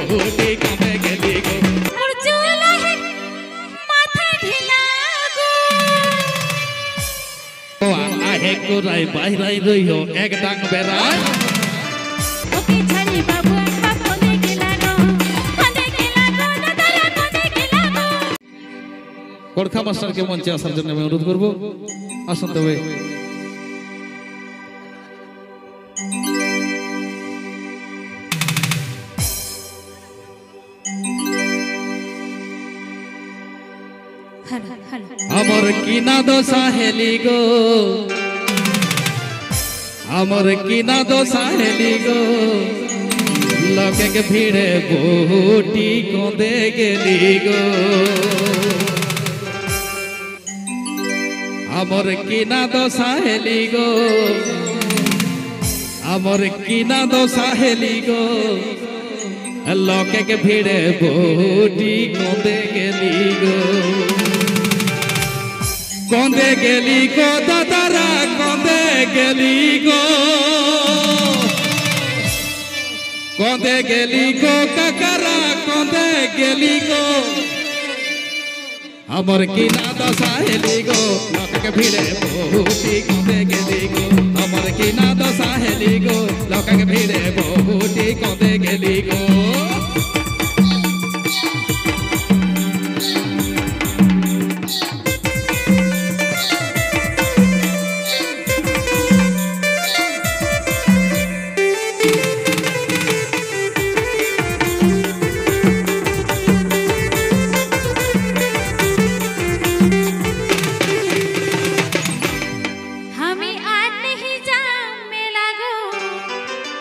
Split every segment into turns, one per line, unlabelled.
বহুটি কমে গেলি গো
মোর চুল হে মাথায় ঢিলা গো
ও আহে কোরাই বাইরাই রইও এক ডাং বেড়াই
ওকে ছাড়ি বাবু বাপ কোনে গেলা গো দাদারা কোনে গেলা গো
কোড়খা মাস্টারকে মঞ্চে আসার জন্য আমি অনুরোধ করব আসুন তবে আমার কিনা দোষা হেলি গো আমার কিনা দোষা হেলি গো লোকে ভিড়ে বহুটি কোঁদে গেলি গো আমার কিনা দোষা হেলি গো আমার কিনা দোষা হেলি গো লোকে ভিড়ে বহুটি কোঁদে গেলি গো কোঁদে গেলি গো দাদারা কোঁদে গেলি গো কোঁদে গেলি গো কাকারা কোঁদে গেলি গো আমার কিনা দশা হেলি গো লোকে ভিড়ে বহুটি কোঁদে গেলি গো আমার কিনা দশা হেলি গো লোকে ভিড়ে বহুটি কোঁদে গেলি গো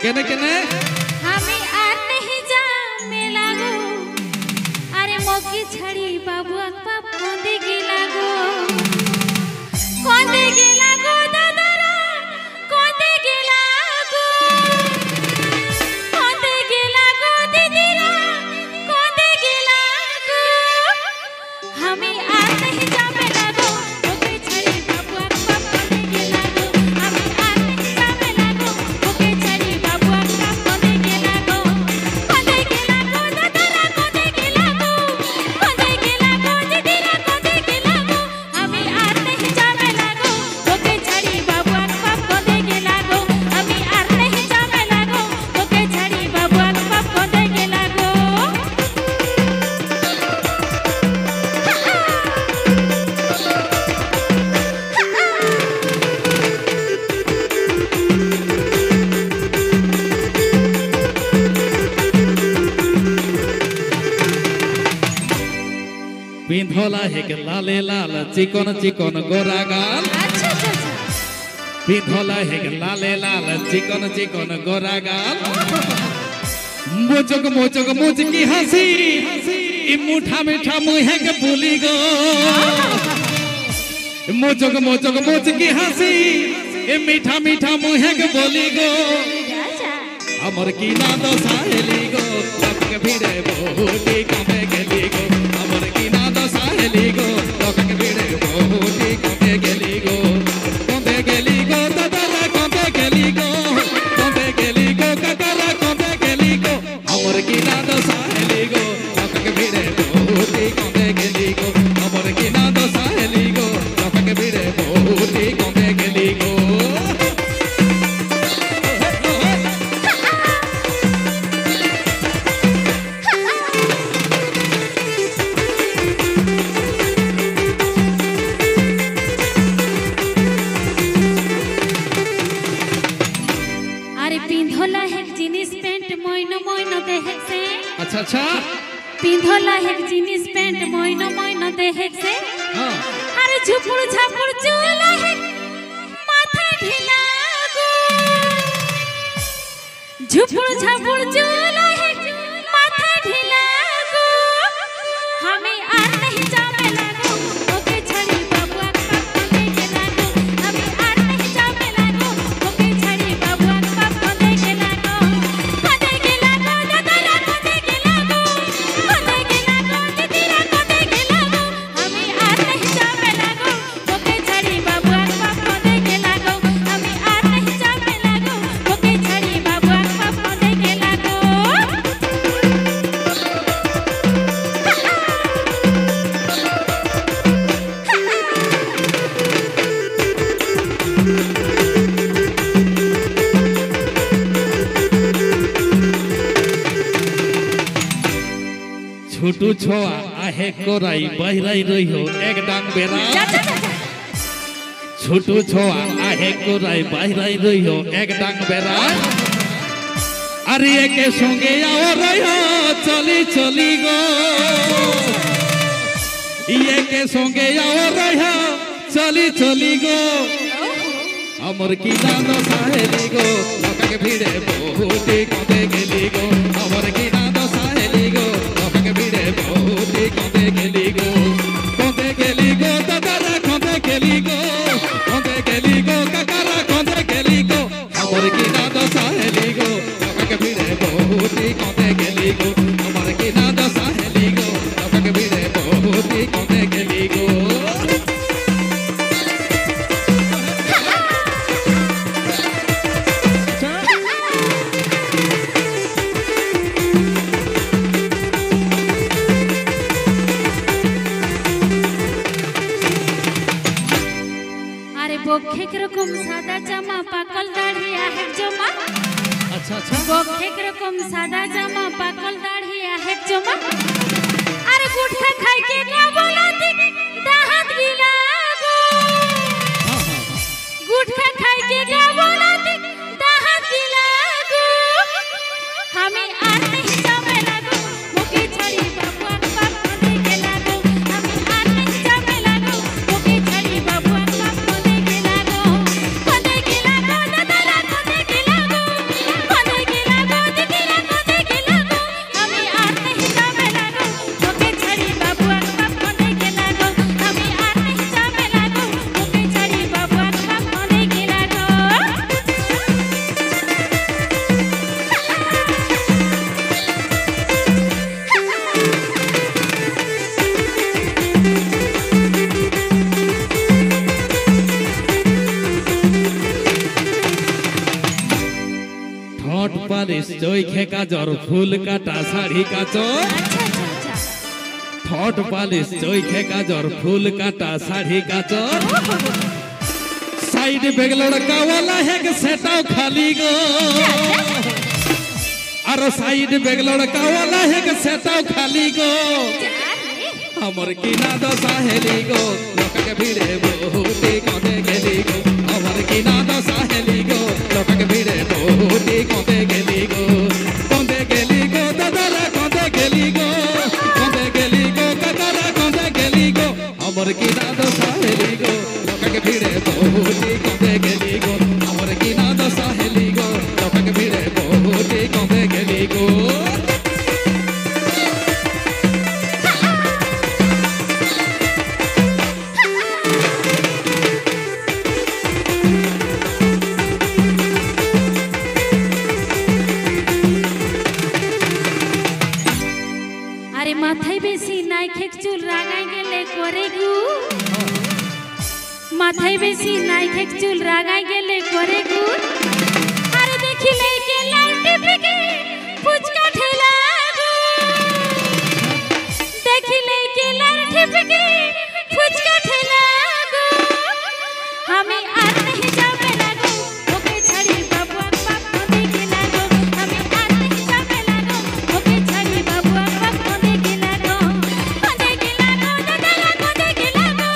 केने केने
हमें आर नहीं जा मेला गो अरे मोकी छड़ी बाबू अक्पा कोंदे गेला गो दादारा कोंदे गेला गो दीदीरा कोंदे गेला गो हमें आर नहीं जा मेला गो मोकी छड़ी बाबू अक्पा कोंदे गेला गो हमें आर नहीं जा मेला गो मोकी छड़ी बाबू अक्पा कोंदे गेला गो दादारा कोंदे गेला गो दीदीरा कोंदे गेला गो हमें आर नहीं जा मेला गो मोकी छड़ी बाबू अक्पा कोंदे गेला गो हमें आर नहीं जा मेला गो मोकी छड़ी बाबू अक्पा कोंदे गेला गो
पिंधोला हेक लाले लाल चिकन चिकन गोरा गाल
अच्छा अच्छा अच्छा
पिंधोला हेक लाले लाल चिकन चिकन गोरा गाल मोचक मोचक मुझ की हंसी ई मुठा मीठा मुँह के भूली गो मोचक मोचक मुझ की हंसी ई मीठा मीठा मुँह के बोली गो
राजा
अमर की ना दशा हेली गो लोक भिड़े बहुटी कमे गेली गो अमर की ना दशा हेली गो लोक भिड़े बहुटी कमे गेली गो दादारा कमे गेली गो काकारा कमे गेली गो अमर की ना दशा हेली गो लोक भिड़े बहुटी कमे गेली गो अमर की ना दशा हेली गो लोक भिड़े बहुटी कमे गेली गो
अरे पिंधोला है जीन्स पैंट मोइनो मोइनो देहक से
अच्छा अच्छा
पिंधोला है जीन्स पैंट मोइनो मोइनो देहक से
हाँ
अरे झुपुर झापुर चूला है माथा ढीला गो झुपुर झापुर चूला है माथा ढीला गो हमें आर नहीं जामे लागो ओके छड़ी बाबू अक्पा कोंदे गेला गो हमें आर नहीं जामे लागो ओके छड़ी बाबू अक्पा कोंदे गेला गो दादारा कोंदे गेला गो दीदीरा कोंदे गेला गो हमें आर नहीं जामे लागो ओके छड़ी बाबू अक्पा कोंदे गेला गो हमें आर नहीं जामे लागो ओके छड़ी बाबू अक्पा कोंदे गेला गो
छोटू छोआ आहे कोराई बहराई रही हो एक डांग बेरा छोटू छोआ आहे कोराई बहराई रही हो एक डांग बेरा अरे के संगे आओ रही हो चली चली गो ये के संगे आओ रही हो चली चली गो अमर की नाद साहेली गो लोका के भीड़े बहुते कदे गेली गो अमर की नाद साहेली गो लोका के भीड़े बहुते कदे गेली गो दादारा कदे गेली गो काकारा कदे गेली गो अमर की नाद साहेली गो लोका के भीड़े बहुते कदे गेली गो अमर की नाद साहेली गो लोका के भीड़े बहुते कदे गेली गो
বক্ষেক রকম সাদা জামা পাকল দাড়ি আহেক জমা
अच्छा अच्छा
বক্ষেক রকম সাদা জামা পাকল দাড়ি আহেক জমা আরে গুটখা খাই কে না বলাতি দাহাত বিলাগো গুটখা খাই কে না বলাতি দাহাত বিলাগো আমি আর नहीं जामे लागो मुके छड़ी भगवान बाप कोने के लागो আমি আর नहीं जामे लागो मुके छड़ी भगवान बाप कोने के लागो दादा कोने के लागो दीदीरा कोने के लागो আমি আর नहीं जामे लागो मुके छड़ी भगवान बाप कोने के लागो আমি আর नहीं जामे लागो मुके छड़ी भगवान बाप कोने के लागो
ठोट पालिश चोखे काजर फूल काटा साड़ी काचर ठोट पालिश चोखे काजर फूल काटा साड़ी काचर साइड बैग लड़का वाला है कि सेटाओ खाली गो अरे साइड बैग लड़का वाला है कि सेटाओ खाली गो अमर की नाद साहेली गो लोका के भीड़े बहुते कदे गेली गो अमर की नाद साहेली गो लोका के भीड़े बहुते कदे गेली गो दादारा कदे गेली गो काकारा कदे गेली गो अमर की नाद साहेली गो लोका के भीड़े बहुते कदे गेली गो अमर की नाद साहेली गो लोका के भीड़े बहुते कदे गेली गो
আরে মাথায় বেশি নাই খেক চুল রাগাই গেলে করে গু মাথায় বেশি নাই খেক চুল রাগাই গেলে করে গু আরে দেখিলে কে লাউটি পিকে ফুচকা ঠেলা গু দেখিলে কে লাউটি পিকে ফুচকা ঠেলা গু আমি আর नहीं जामे लागो ओके छड़ी बाबुआ बाप कोने के लागो আমি আর नहीं जामे लागो ओके छड़ी बाबुआ बाप कोने के लागो दादा कोने के लागो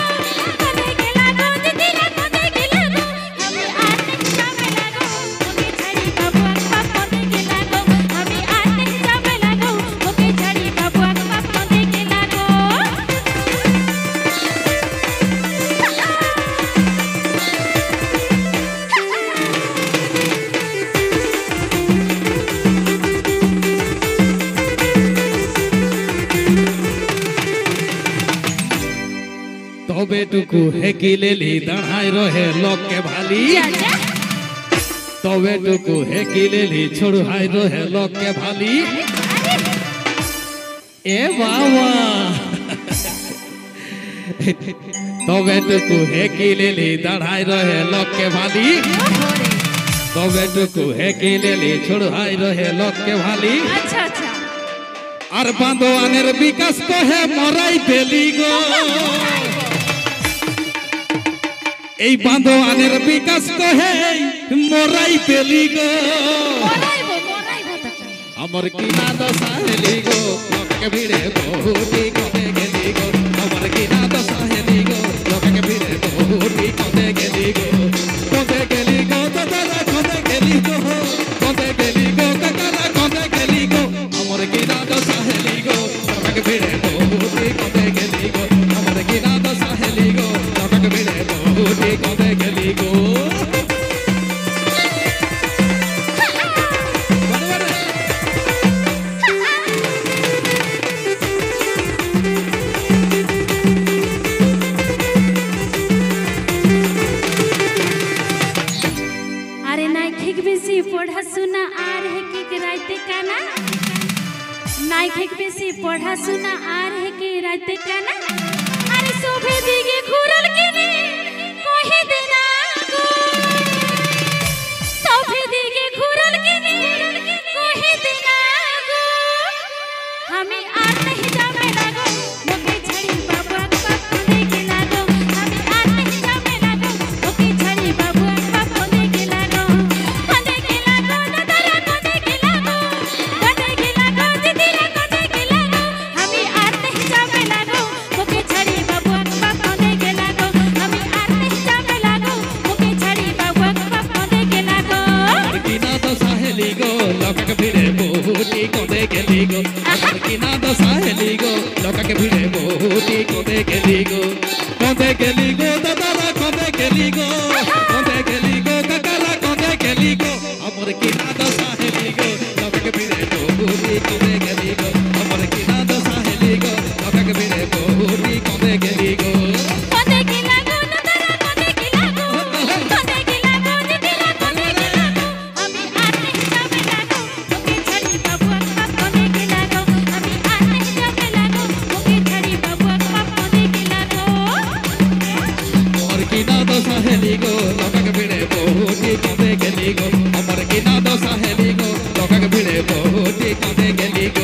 दीदीरा कोने के लागो আমি আর नहीं जामे लागो ओके छड़ी बाबुआ बाप कोने के लागो আমি আর नहीं जामे लागो ओके छड़ी बाबुआ बाप कोने के लागो
तबे टुकु हेकी लेली दढ़ाई रहे लोक के भाली तबे टुकु हेकी लेली छोड़ाई रहे लोक के भाली ए बाबा तबे टुकु हेकी लेली दढ़ाई रहे लोक के भाली तबे टुकु हेकी लेली छोड़ाई रहे लोक के भाली
अच्छा अच्छा
আর বান্দোয়ানের বিকাশ কহে মরাই দেলি গো এই বাঁধোয়ানের বিকাশ কহে মোরাই পেলি গো
মরাইবো মরাইবো তাকে
আমার কিনা দশা হেলি গো লোককে ভিড়ে বহুটি কমে গেলি গো আমার কিনা দশা হেলি গো লোককে ভিড়ে বহুটি কমে গেলি গো কমে গেলি গো দাদা কমে গেলি গো কমে গেলি গো কাকারা কমে গেলি গো আমার কিনা দশা হেলি গো লোককে ভিড়ে বহুটি কমে গেলি গো আমার কিনা দশা হেলি গো লোককে ভিড়ে বহুটি কমে গেলি গো
अरे नाई खेक बेसी पढ़ा सुना आ रहे के राते काना नाई खेक बेसी पढ़ा सुना आ रहे के राते काना अरे सोभे दिगे घुरल के ने कोहे देना गो सोभे दिगे घुरल के ने कोहे देना गो हमें आर नहीं जावे लागो मोके छड़ी बाबू बाप खोने के लागो हमें आर नहीं जावे लागो मोके छड़ी बाबू बाप खोने के लागो दादा खोने के लागो दीदी खोने के लागो हमें आर नहीं जावे लागो मोके छड़ी बाबू बाप खोने के लागो हमें आर नहीं जावे लागो मोके छड़ी बाबू बाप खोने के लागो
किना तो साहेली गो लोकक भिड़े बहुटी कोदे गेली गो আমার কিনা তো সাহেলি গো লোকক ভিড়ে বহুটি কোদে গেলি গো দাদারা কোদে গেলি গো কাকারা কোদে গেলি গো আমার কিনা তো সাহেলি গো লোকক ভিড়ে বহুটি কোদে গেলি গো আমার কিনা তো সাহেলি গো লোকক ভিড়ে বহুটি কোদে গেলি গো
কোদে के लागो दादा कोदे के लागो दीदी कोदे के लागो हमें आर नहीं जावे लागो मोके छड़ी बाबू बाप कोदे के लागो हमें आर नहीं जावे लागो मोके छड़ी बाबू बाप कोदे के लागो
আমার কিনা তো সাহেলি গো লোকক ভিড়ে বহুটি কোদে গেলি গো আমার কিনা তো সাহেলি গো লোকক ভিড়ে বহুটি কোদে গেলি গো